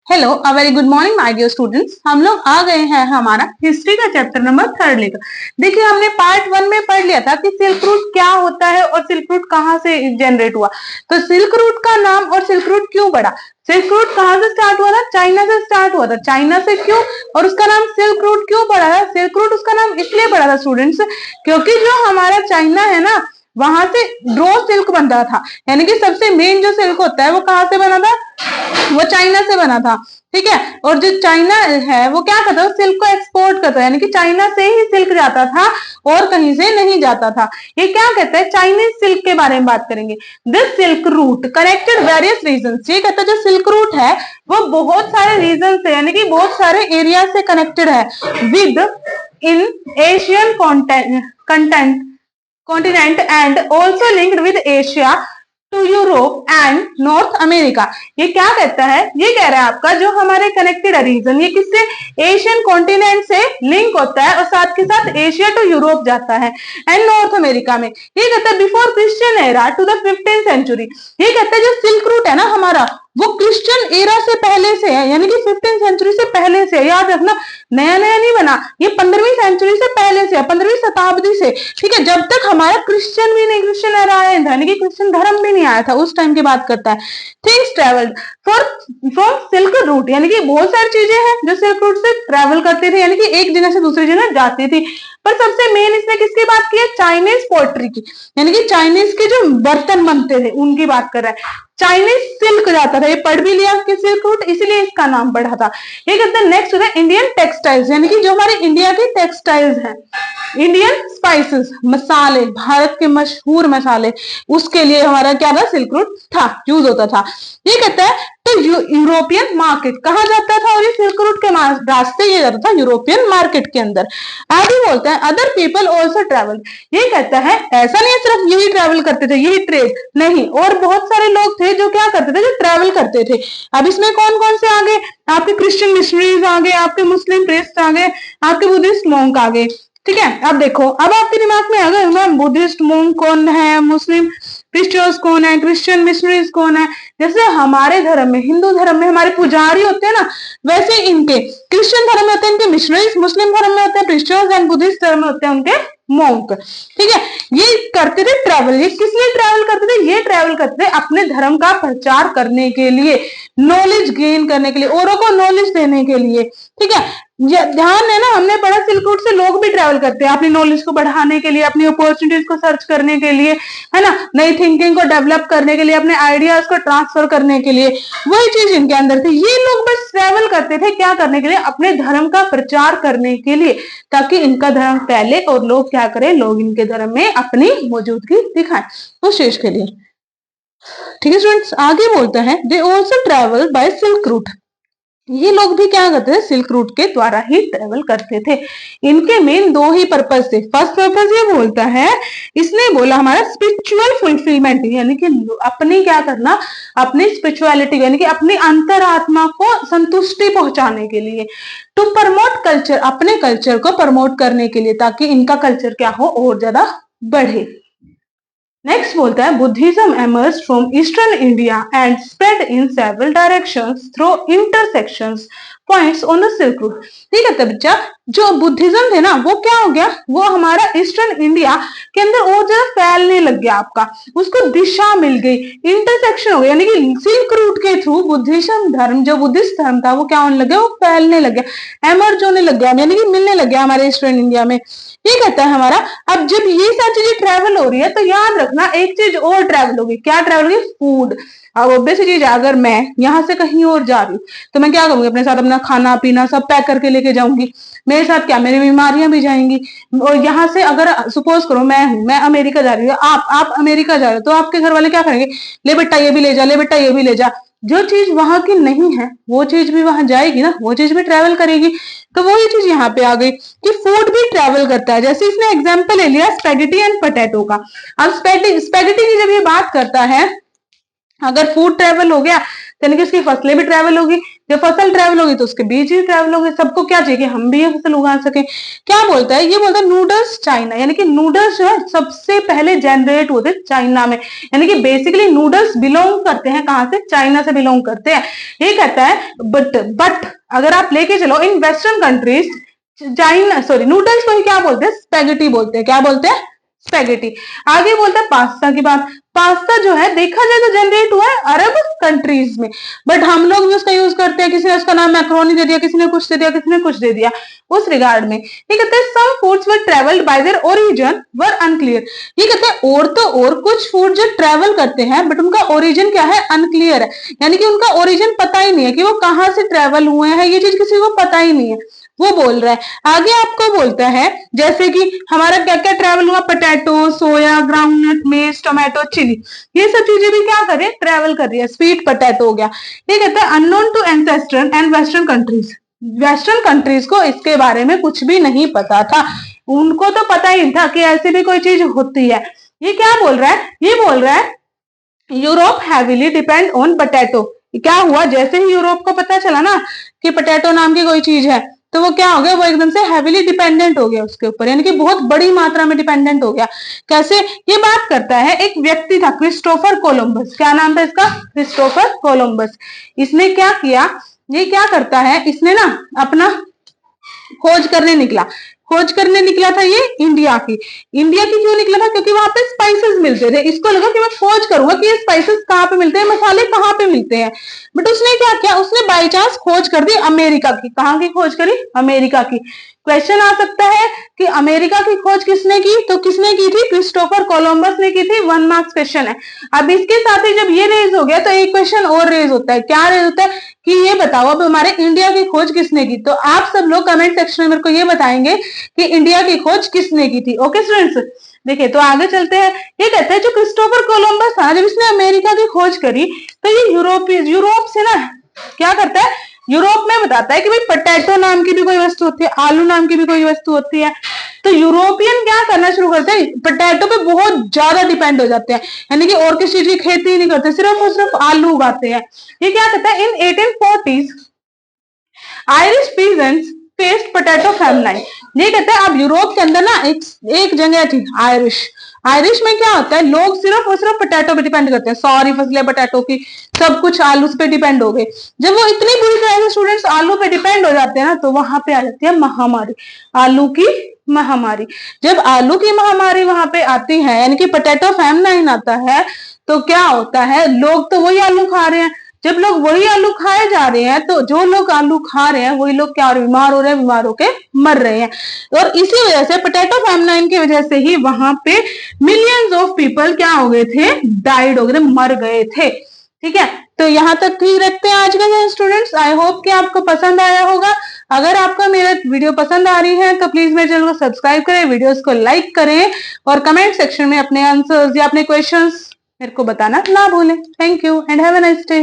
Hello a very good morning my dear students. हम लोग आ गए हैं हमारा हिस्ट्री का चैप्टर नंबर 3 लेकर। देखिए हमने पार्ट 1 में पढ़ लिया था कि सिल्क रूट क्या होता है और सिल्क रूट कहाँ से जनरेट हुआ। तो सिल्क रूट का नाम और सिल्क रूट क्यों पड़ा, सिल्क रूट कहाँ से स्टार्ट हुआ था, चाइना से स्टार्ट हुआ था। चाइना से क्यों, और उसका नाम सिल्क रूट क्यों पड़ा था। सिल्क रूट उसका नाम इसलिए पड़ा था स्टूडेंट्स क्योंकि जो हमारा चाइना है ना, वहां से ड्रॉ सिल्क बनता था, यानी कि सबसे मेन जो सिल्क होता है वो कहाँ से बना था, वो चाइना से बना था। ठीक है, और जो चाइना है वो क्या करता है, सिल्क को एक्सपोर्ट करता है, यानी कि चाइना से ही सिल्क जाता था और कहीं से नहीं जाता था। ये क्या कहता है, चाइनीज सिल्क के बारे में बात करेंगे। This silk route connected various regions, ये कहता है जो सिल्क रूट है वो बहुत सारे रीजन से, यानी कि बहुत सारे एरिया से कनेक्टेड है within Asian continent and also linked with Asia to Europe and North America. ये क्या कहता है, ये कह रहा है आपका जो हमारे कनेक्टेड रीजन ये किससे, एशियन कॉन्टिनेंट से लिंक होता है और साथ के साथ एशिया टू यूरोप जाता है एंड नॉर्थ अमेरिका में। ये कहता है before Christian era to the 15th century. ये कहता है जो सिल्क रूट है ना हमारा वो क्रिश्चियन एरा से पहले से है, यानी कि 15th सेंचुरी से पहले से। याद रखना, नया नया नहीं बना, ये 15वीं सेंचुरी से पहले से, 15वीं शताब्दी से। ठीक है, जब तक हमारा क्रिश्चियन भी नहीं, क्रिश्चियन एरा आया था, यानी कि क्रिश्चियन धर्म भी नहीं आया था, उस टाइम की बात करता है। Things travelled from silk route, यानी कि बहुत सारी चीजें हैं जो सिल्क रूट से ट्रेवल करती थी, यानी कि एक जगह से दूसरी जगह जाती थी। पर सबसे मेन इसने किसकी बात की है, चाइनीज पोएट्री की, यानी कि चाइनीज के जो बर्तन बनते थे उनकी बात कर रहा है। चाइनीज सिल्क जाता था, ये पढ़ भी लिया कि सिल्क रूट, इसलिए इसका नाम पड़ा था। ये कहते हैं नेक्स्ट होता है इंडियन टेक्सटाइल्स, यानी कि जो हमारे इंडिया के टेक्सटाइल्स हैं। इंडियन स्पाइसेस, मसाले, भारत के मशहूर मसाले, उसके लिए हमारा क्या था, सिल्क रूट था, यूज होता था। ये कहता है तो यूरोपियन मार्केट कहा जाता था, और ये सिल्क रूट के रास्ते ये जाता था यूरोपियन मार्केट के अंदर। आगे बोलता है अदर पीपल ऑल्सो ट्रेवल। ये कहता है ऐसा नहीं है सिर्फ यही ट्रेवल करते थे, यही ट्रेड नहीं, और बहुत सारे लोग थे जो क्या करते थे, जो ट्रेवल करते थे। अब इसमें कौन कौन से आ गए, आपके क्रिश्चियन मिशनरीज आ गए, आपके मुस्लिम प्रीस्ट आ गए, आपके बुद्धिस्ट मोंक आ गए। ठीक है, अब देखो, अब आपके दिमाग में आ गए मैम बुद्धिस्ट मोंक कौन है, मुस्लिम क्रिश्चियंस कौन है, क्रिश्चियन मिशनरीज कौन है। जैसे हमारे धर्म में, हिंदू धर्म में हमारे पुजारी होते हैं ना, वैसे इनके क्रिश्चियन धर्म में होते हैं इनके मिशनरीज, मुस्लिम धर्म में होते हैं क्रिश्चियंस एंड बुद्धिस्ट धर्म में होते हैं उनके मोंक। ठीक है, ये करते थे ट्रैवल। ये किस लिए ट्रैवल करते थे, ये ट्रैवल करते थे अपने धर्म का प्रचार करने के लिए, नॉलेज गेन करने के लिए, औरों को नॉलेज देने के लिए। ठीक है, ध्यान है ना, हमने पढ़ा सिल्क रूट से लोग भी ट्रैवल करते हैं अपनी नॉलेज को बढ़ाने के लिए, अपनी अपॉर्चुनिटीज को सर्च करने के लिए, है ना, नई थिंकिंग को डेवलप करने के लिए, अपने आइडियाज को ट्रांसफर करने के लिए। वही चीज इनके अंदर थी। ये लोग बस ट्रैवल करते थे क्या करने के लिए, अपने धर्म का प्रचार करने के लिए, ताकि इनका धर्म फैले और लोग क्या करें, लोग इनके धर्म में अपनी मौजूदगी दिखाएं, उस चीज के लिए। ठीक है स्टूडेंट्स, आगे बोलते हैं they also travel by silk route. ये लोग भी क्या करते थे, सिल्क रूट के द्वारा ही ट्रेवल करते थे। इनके मेन दो ही पर्पज थे। फर्स्ट पर्पज ये बोलता है, इसने बोला हमारा स्पिरिचुअल फुलफिलमेंट, यानी कि अपनी क्या करना, अपनी स्पिरिचुअलिटी यानी कि अपनी अंतरात्मा को संतुष्टि पहुंचाने के लिए। टू प्रमोट कल्चर, अपने कल्चर को प्रमोट करने के लिए, ताकि इनका कल्चर क्या हो, और ज्यादा बढ़े। नेक्स्ट बोलता है Buddhism emerge from eastern India and spread in several directions through intersections points on the silk route. ठीक है, तब बच्चा जो बुद्धिज्म थे ना वो क्या हो गया, वो हमारा ईस्टर्न इंडिया के अंदर और ज्यादा फैलने लग गया, आपका उसको दिशा मिल गई, इंटरसेक्शन हो गया, यानी कि सिल्क रूट के थ्रू बुद्धिज्म धर्म, जो बुद्धिस्ट धर्म था वो क्या होने लग गया, वो फैलने लग गया, एमर्ज होने लग गया, यानी कि मिलने लग गया हमारे ईस्टर्न इंडिया में। ये कहता है हमारा, अब जब ये सारी चीजें ट्रेवल हो रही है तो याद रखना एक चीज और ट्रेवल होगी। क्या ट्रेवल होगी, फूड। अब ऑब्वियस चीज है, अगर मैं यहाँ से कहीं और जा रही हूँ तो मैं क्या करूंगी, अपने साथ अपना खाना पीना सब पैक करके लेके जाऊंगी। मेरे साथ क्या, मेरी बीमारियां भी जाएंगी। और यहाँ से अगर सपोज करो मैं अमेरिका जा रही हूँ, आप अमेरिका जा रहे हो, तो आपके घर वाले क्या करेंगे, ले बेटा ये भी ले जा, ले बेटा ये भी ले जा। जो चीज वहां की नहीं है वो चीज भी वहां जाएगी ना, वो चीज भी ट्रेवल करेगी। तो वही चीज यहाँ पे आ गई कि फूड भी ट्रेवल करता है। जैसे इसने एग्जांपल ले लिया स्पेगेटी एंड पोटैटो का। अब स्पेगेटी की जब ये बात करता है, अगर फूड ट्रेवल हो गया यानी कि उसकी फसलें भी ट्रेवल होगी, जब फसल ट्रेवल होगी तो उसके बीज भी ट्रेवल होगी। सबको क्या चाहिए कि हम भी ये फसल उगा सके। क्या बोलता है, ये बोलता है नूडल्स चाइना, यानी कि नूडल्स जो है सबसे पहले जनरेट होते चाइना में, यानी कि बेसिकली नूडल्स बिलोंग करते हैं कहां से, चाइना से बिलोंग करते हैं। ये कहता है बट अगर आप लेके चलो in western countries China noodles को ही क्या बोलते हैं, स्पेगेटी बोलते हैं। क्या बोलते हैं, स्पेगेटी। आगे बोलता है पास्ता की बात। पास्ता जो है देखा जाए तो जनरेट हुआ है अरब कंट्रीज में, बट हम लोग भी उसका यूज करते हैं। किसी ने उसका नाम मैक्रोनी दे दिया, किसी ने कुछ दे दिया, किसी ने कुछ दे दिया उस रिगार्ड में। ये कहते हैं some foods were travelled by their origin were unclear. ये कहते हैं और तो और कुछ फूड जो ट्रेवल करते हैं बट उनका ओरिजिन क्या है, अनक्लियर है, यानी कि उनका ओरिजिन पता ही नहीं है कि वो कहां से ट्रेवल हुए हैं, ये चीज किसी को पता ही नहीं है, वो बोल रहा है। आगे आपको बोलता है जैसे कि हमारा क्या क्या ट्रेवल हुआ, पोटैटो, सोया, ग्राउंडनट, मेज, टोमेटो, चिली, ये सब चीजें भी क्या कर रही है, ट्रेवल कर रही है। स्वीट पोटैटो हो गया। ये कहता है unknown to ancestor and western countries. Western countries को इसके बारे में कुछ भी नहीं पता था, उनको तो पता ही नहीं था कि ऐसी भी कोई चीज होती है। ये क्या बोल रहा है, ये बोल रहा है Europe heavily depend on potato. क्या हुआ, जैसे ही यूरोप को पता चला ना कि पोटैटो नाम की कोई चीज है, तो वो क्या हो गया, वो एकदम से हैवीली डिपेंडेंट हो गया उसके ऊपर, यानी कि बहुत बड़ी मात्रा में डिपेंडेंट हो गया। कैसे, ये बात करता है एक व्यक्ति था क्रिस्टोफर कोलंबस। क्या नाम था इसका, क्रिस्टोफर कोलंबस। इसने क्या किया, ये क्या करता है, इसने ना अपना खोज करने निकला। खोज करने निकला था ये इंडिया की। इंडिया की क्यों निकला था, क्योंकि वहां पे स्पाइसेस मिलते थे। इसको लगा कि मैं खोज करूंगा कि ये स्पाइसेस कहाँ पे मिलते हैं, मसाले कहाँ पे मिलते हैं। बट उसने क्या किया, उसने बाई चांस खोज कर दी अमेरिका की। कहाँ की खोज करी, अमेरिका की। क्वेश्चन आ सकता है कि अमेरिका की खोज किसने की, तो किसने की थी, क्रिस्टोफर कोलंबस ने की थी। 1 मार्क्स क्वेश्चन है। अब इसके साथ ही जब ये रेज हो गया तो एक क्वेश्चन और रेज होता है। क्या रेज होता है कि ये बताओ अब हमारे इंडिया की खोज किसने की। तो आप सब लोग कमेंट सेक्शन में मेरे को ये बताएंगे कि इंडिया की खोज किसने की थी। ओके स्टूडेंट्स, देखिए तो आगे चलते हैं। ये कहते हैं जो क्रिस्टोफर कोलंबस था, जब इसने अमेरिका की खोज करी तो ये यूरोप से ना क्या करता है, यूरोप में बताता है कि भाई पोटैटो नाम की भी कोई वस्तु होती है, आलू नाम की भी कोई वस्तु होती है। तो यूरोपियन क्या करना शुरू करते हैं, पोटैटो पे बहुत ज्यादा डिपेंड हो जाते हैं, यानी कि और किसी चीज की खेती नहीं करते, सिर्फ और सिर्फ आलू उगाते हैं। ये क्या कहता है, in 1840s Irish peasants faced potato feminine. ये कहते हैं अब यूरोप के अंदर ना एक जगह थी आयरिश। आयरिश में क्या होता है, लोग सिर्फ और सिर्फ पोटैटो पे डिपेंड करते हैं, सारी फसलें पोटैटो की, सब कुछ आलू पे डिपेंड हो गए। जब वो इतनी बुरी तरह से स्टूडेंट्स आलू पे डिपेंड हो जाते हैं ना, तो वहां पे आ जाती है महामारी, आलू की महामारी। जब आलू की महामारी वहां पे आती है, यानी कि पोटैटो फैमिनाइन आता है, तो क्या होता है, लोग तो वही आलू खा रहे हैं। जब लोग वही आलू खाए जा रहे हैं, तो जो लोग आलू खा रहे हैं वही लोग क्या बीमार हो रहे हैं, बीमार होके मर रहे हैं। और इसी वजह से पोटैटो फैमिनाइन की वजह से ही वहां पे मिलियंस ऑफ पीपल क्या हो गए थे, डाइड हो गए थे, मर गए थे। ठीक है, तो यहाँ तक ही रखते हैं आज का स्टूडेंट्स। आई होप कि आपको पसंद आया होगा। अगर आपको मेरा वीडियो पसंद आ रही है तो प्लीज मेरे चैनल को सब्सक्राइब करें, वीडियोस को लाइक करें और कमेंट सेक्शन में अपने आंसर्स या अपने क्वेश्चंस मेरे को बताना ना भूलें। Thank you and have a nice day.